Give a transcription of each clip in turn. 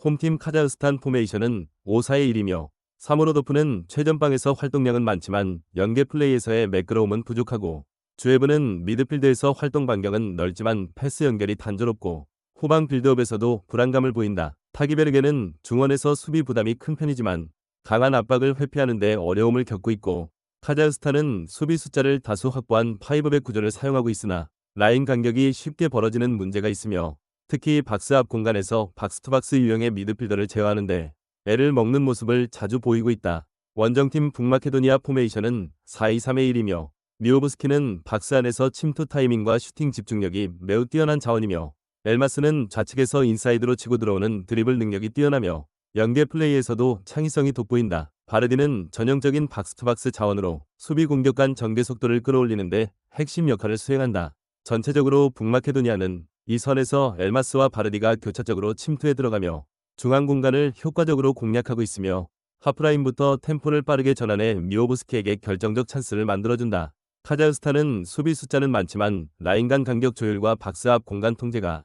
홈팀 카자흐스탄 포메이션은 5-4-1이며 사무로도프는 최전방에서 활동량은 많지만 연계 플레이에서의 매끄러움은 부족하고 주에브는 미드필드에서 활동 반경은 넓지만 패스 연결이 단조롭고 후방 빌드업에서도 불안감을 보인다. 타기베르게는 중원에서 수비 부담이 큰 편이지만 강한 압박을 회피하는 데 어려움을 겪고 있고 카자흐스탄은 수비 숫자를 다수 확보한 파이브백 구조를 사용하고 있으나 라인 간격이 쉽게 벌어지는 문제가 있으며 특히 박스 앞 공간에서 박스투박스 유형의 미드필더를 제어하는데 애를 먹는 모습을 자주 보이고 있다. 원정팀 북마케도니아 포메이션은 4-2-3-1이며 미오브스키는 박스 안에서 침투 타이밍과 슈팅 집중력이 매우 뛰어난 자원이며 엘마스는 좌측에서 인사이드로 치고 들어오는 드리블 능력이 뛰어나며 연계 플레이에서도 창의성이 돋보인다. 바르디는 전형적인 박스투박스 자원으로 수비 공격 간 전개 속도를 끌어올리는데 핵심 역할을 수행한다. 전체적으로 북마케도니아는 이 선에서 엘마스와 바르디가 교차적으로 침투해 들어가며 중앙 공간을 효과적으로 공략하고 있으며 하프라인부터 템포를 빠르게 전환해 미오브스키에게 결정적 찬스를 만들어준다. 카자흐스탄은 수비 숫자는 많지만 라인 간 간격 조율과 박스 앞 공간 통제가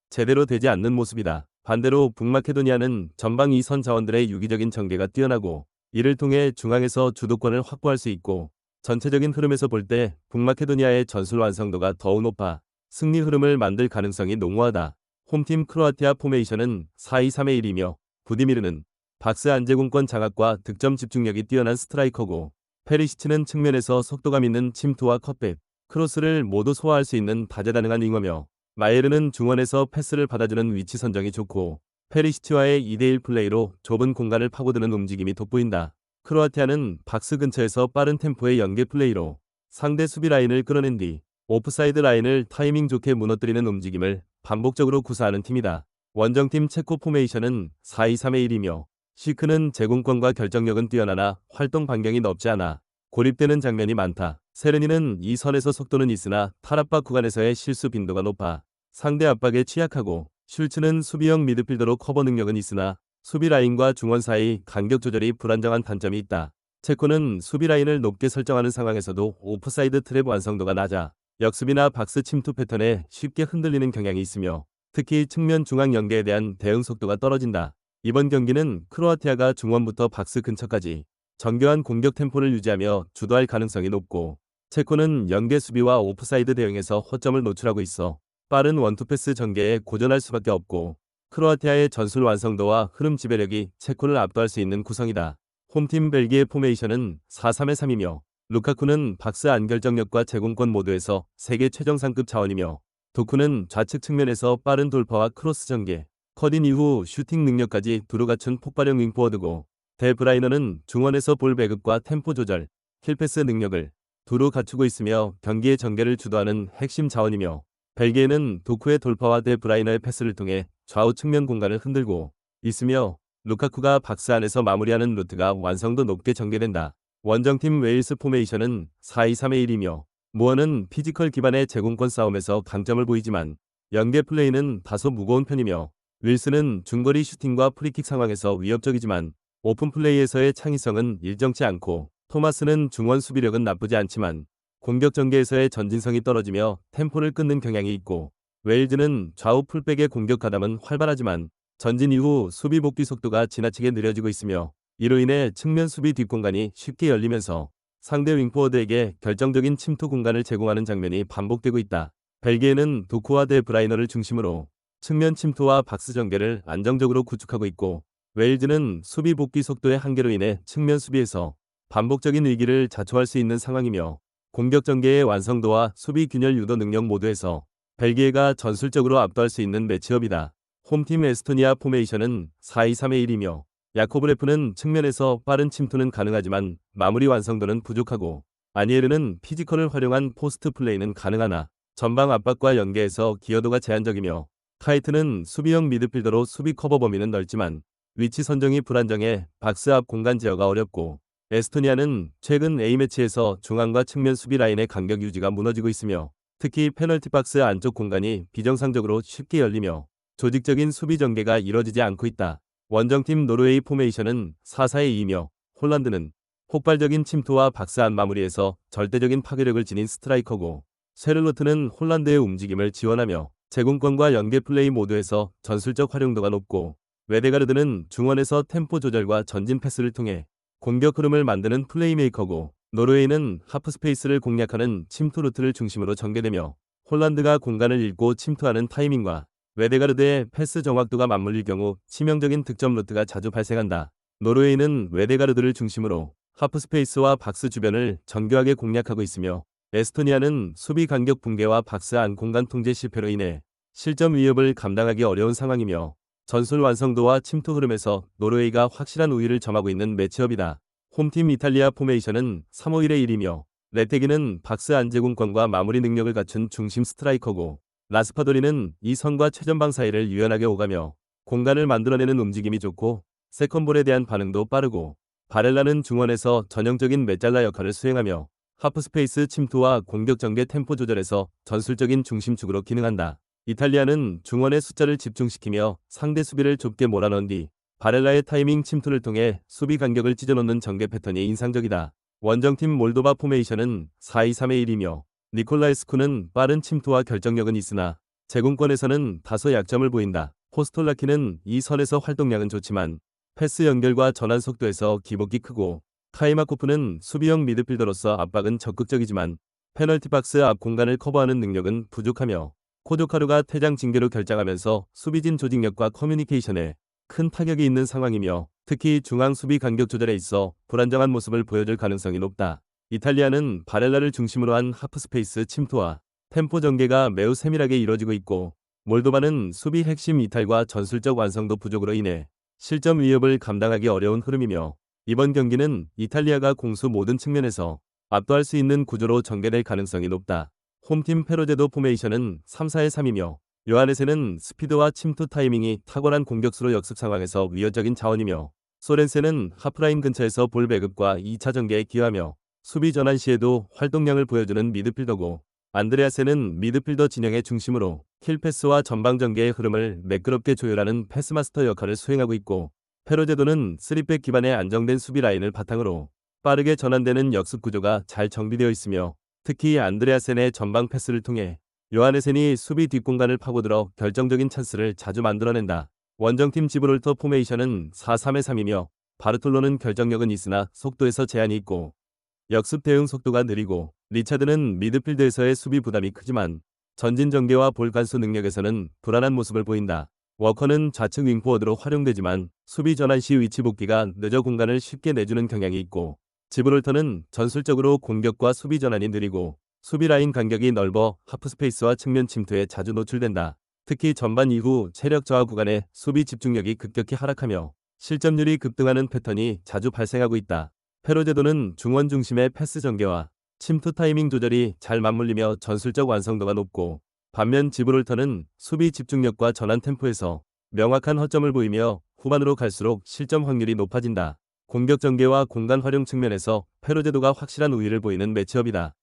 제대로 되지 않는 모습이다. 반대로 북마케도니아는 전방 2선 자원들의 유기적인 전개가 뛰어나고 이를 통해 중앙에서 주도권을 확보할 수 있고 전체적인 흐름에서 볼 때 북마케도니아의 전술 완성도가 더욱 높아 승리 흐름을 만들 가능성이 농후하다. 홈팀 크로아티아 포메이션은 4-2-3-1이며 부디미르는 박스 안제공권 장악과 득점 집중력이 뛰어난 스트라이커고 페리시치는 측면에서 속도감 있는 침투와 컷백, 크로스를 모두 소화할 수 있는 다재다능한 윙어며 마예르는 중원에서 패스를 받아주는 위치 선정이 좋고 페리시치와의 2대1 플레이로 좁은 공간을 파고드는 움직임이 돋보인다. 크로아티아는 박스 근처에서 빠른 템포의 연계 플레이로 상대 수비 라인을 끌어낸 뒤 오프사이드 라인을 타이밍 좋게 무너뜨리는 움직임을 반복적으로 구사하는 팀이다. 원정팀 체코 포메이션은 4-2-3-1이며 시크는 제공권과 결정력은 뛰어나나 활동 반경이 넓지 않아 고립되는 장면이 많다. 세르니는 이 선에서 속도는 있으나 탈압박 구간에서의 실수 빈도가 높아 상대 압박에 취약하고 슐츠는 수비형 미드필더로 커버 능력은 있으나 수비 라인과 중원 사이 간격 조절이 불안정한 단점이 있다. 체코는 수비 라인을 높게 설정하는 상황에서도 오프사이드 트랩 완성도가 낮아 역습이나 박스 침투 패턴에 쉽게 흔들리는 경향이 있으며 특히 측면 중앙 연계에 대한 대응 속도가 떨어진다. 이번 경기는 크로아티아가 중원부터 박스 근처까지 정교한 공격 템포를 유지하며 주도할 가능성이 높고 체코는 연계 수비와 오프사이드 대응에서 허점을 노출하고 있어 빠른 원투패스 전개에 고전할 수밖에 없고 크로아티아의 전술 완성도와 흐름 지배력이 체코를 압도할 수 있는 구성이다. 홈팀 벨기에 포메이션은 4-3-3이며 루카쿠는 박스 안 결정력과 제공권 모두에서 세계 최정상급 자원이며 도쿠는 좌측 측면에서 빠른 돌파와 크로스 전개, 컷인 이후 슈팅 능력까지 두루 갖춘 폭발형 윙포워드고 데 브라이너는 중원에서 볼 배급과 템포 조절, 킬패스 능력을 두루 갖추고 있으며 경기의 전개를 주도하는 핵심 자원이며 벨기에는 도쿠의 돌파와 데 브라이너의 패스를 통해 좌우 측면 공간을 흔들고 있으며 루카쿠가 박스 안에서 마무리하는 루트가 완성도 높게 전개된다. 원정팀 웨일스 포메이션은 4-2-3-1이며 무어는 피지컬 기반의 제공권 싸움에서 강점을 보이지만 연계 플레이는 다소 무거운 편이며 윌스는 중거리 슈팅과 프리킥 상황에서 위협적이지만 오픈 플레이에서의 창의성은 일정치 않고 토마스는 중원 수비력은 나쁘지 않지만 공격 전개에서의 전진성이 떨어지며 템포를 끊는 경향이 있고 웨일즈는 좌우 풀백의 공격 가담은 활발하지만 전진 이후 수비 복귀 속도가 지나치게 느려지고 있으며 이로 인해 측면 수비 뒷공간이 쉽게 열리면서 상대 윙포워드에게 결정적인 침투 공간을 제공하는 장면이 반복되고 있다. 벨기에는 도쿠와 데 브라이너를 중심으로 측면 침투와 박스 전개를 안정적으로 구축하고 있고 웨일즈는 수비 복귀 속도의 한계로 인해 측면 수비에서 반복적인 위기를 자초할 수 있는 상황이며 공격 전개의 완성도와 수비 균열 유도 능력 모두에서 벨기에가 전술적으로 압도할 수 있는 매치업이다. 홈팀 에스토니아 포메이션은 4-2-3-1이며 야코브레프는 측면에서 빠른 침투는 가능하지만 마무리 완성도는 부족하고 아니에르는 피지컬을 활용한 포스트 플레이는 가능하나 전방 압박과 연계에서 기여도가 제한적이며 카이트는 수비형 미드필더로 수비 커버 범위는 넓지만 위치 선정이 불안정해 박스 앞 공간 제어가 어렵고 에스토니아는 최근 A매치에서 중앙과 측면 수비 라인의 간격 유지가 무너지고 있으며 특히 페널티 박스 안쪽 공간이 비정상적으로 쉽게 열리며 조직적인 수비 전개가 이뤄지지 않고 있다. 원정팀 노르웨이 포메이션은 4-4-2이며 홀란드는 폭발적인 침투와 박스 안 마무리에서 절대적인 파괴력을 지닌 스트라이커고 쉐를로트는 홀란드의 움직임을 지원하며 제공권과 연계 플레이 모두에서 전술적 활용도가 높고 웨데가르드는 중원에서 템포 조절과 전진 패스를 통해 공격 흐름을 만드는 플레이메이커고, 노르웨이는 하프 스페이스를 공략하는 침투 루트를 중심으로 전개되며 홀란드가 공간을 읽고 침투하는 타이밍과 웨데가르드의 패스 정확도가 맞물릴 경우 치명적인 득점 루트가 자주 발생한다. 노르웨이는 웨데가르드를 중심으로 하프 스페이스와 박스 주변을 정교하게 공략하고 있으며, 에스토니아는 수비 간격 붕괴와 박스 안 공간 통제 실패로 인해 실점 위협을 감당하기 어려운 상황이며, 전술 완성도와 침투 흐름에서 노르웨이가 확실한 우위를 점하고 있는 매치업이다. 홈팀 이탈리아 포메이션은 3-5-1의 1이며 레테기는 박스 안제공권과 마무리 능력을 갖춘 중심 스트라이커고, 라스파도리는 이 선과 최전방 사이를 유연하게 오가며 공간을 만들어내는 움직임이 좋고 세컨볼에 대한 반응도 빠르고, 바렐라는 중원에서 전형적인 메잘라 역할을 수행하며 하프스페이스 침투와 공격 전개 템포 조절에서 전술적인 중심축으로 기능한다. 이탈리아는 중원의 숫자를 집중시키며 상대 수비를 좁게 몰아넣은 뒤 바렐라의 타이밍 침투를 통해 수비 간격을 찢어놓는 전개 패턴이 인상적이다. 원정팀 몰도바 포메이션은 4-2-3의 1이며 니콜라에스쿠는 빠른 침투와 결정력은 있으나 제공권에서는 다소 약점을 보인다. 포스톨라키는 이 선에서 활동량은 좋지만 패스 연결과 전환 속도에서 기복이 크고, 카이마코프는 수비형 미드필더로서 압박은 적극적이지만 페널티 박스 앞 공간을 커버하는 능력은 부족하며, 코조카루가 퇴장 징계로 결장하면서 수비진 조직력과 커뮤니케이션에 큰 타격이 있는 상황이며, 특히 중앙 수비 간격 조절에 있어 불안정한 모습을 보여줄 가능성이 높다. 이탈리아는 바렐라를 중심으로 한 하프스페이스 침투와 템포 전개가 매우 세밀하게 이뤄지고 있고, 몰도바는 수비 핵심 이탈과 전술적 완성도 부족으로 인해 실점 위협을 감당하기 어려운 흐름이며, 이번 경기는 이탈리아가 공수 모든 측면에서 압도할 수 있는 구조로 전개될 가능성이 높다. 홈팀 페로제도 포메이션은 3-4의 3이며 요하네세는 스피드와 침투 타이밍이 탁월한 공격수로 역습 상황에서 위협적인 자원이며, 소렌세는 하프라인 근처에서 볼 배급과 2차 전개에 기여하며 수비 전환 시에도 활동량을 보여주는 미드필더고, 안드레아센은 미드필더 진영의 중심으로 킬패스와 전방 전개의 흐름을 매끄럽게 조율하는 패스마스터 역할을 수행하고 있고, 페로제도는 3백 기반의 안정된 수비 라인을 바탕으로 빠르게 전환되는 역습 구조가 잘 정비되어 있으며, 특히 안드레아센의 전방 패스를 통해 요하네센이 수비 뒷공간을 파고들어 결정적인 찬스를 자주 만들어낸다. 원정팀 지브롤터 포메이션은 4-3의 3이며 바르톨로는 결정력은 있으나 속도에서 제한이 있고 역습 대응 속도가 느리고, 리차드는 미드필드에서의 수비 부담이 크지만 전진 전개와 볼 간수 능력에서는 불안한 모습을 보인다. 워커는 좌측 윙포워드로 활용되지만 수비 전환 시 위치 복귀가 늦어 공간을 쉽게 내주는 경향이 있고, 지브롤터는 전술적으로 공격과 수비 전환이 느리고 수비 라인 간격이 넓어 하프스페이스와 측면 침투에 자주 노출된다. 특히 전반 이후 체력 저하 구간에 수비 집중력이 급격히 하락하며 실점률이 급등하는 패턴이 자주 발생하고 있다. 페로제도는 중원 중심의 패스 전개와 침투 타이밍 조절이 잘 맞물리며 전술적 완성도가 높고, 반면 지브롤터는 수비 집중력과 전환 템포에서 명확한 허점을 보이며 후반으로 갈수록 실점 확률이 높아진다. 공격 전개와 공간 활용 측면에서 페로제도가 확실한 우위를 보이는 매치업이다.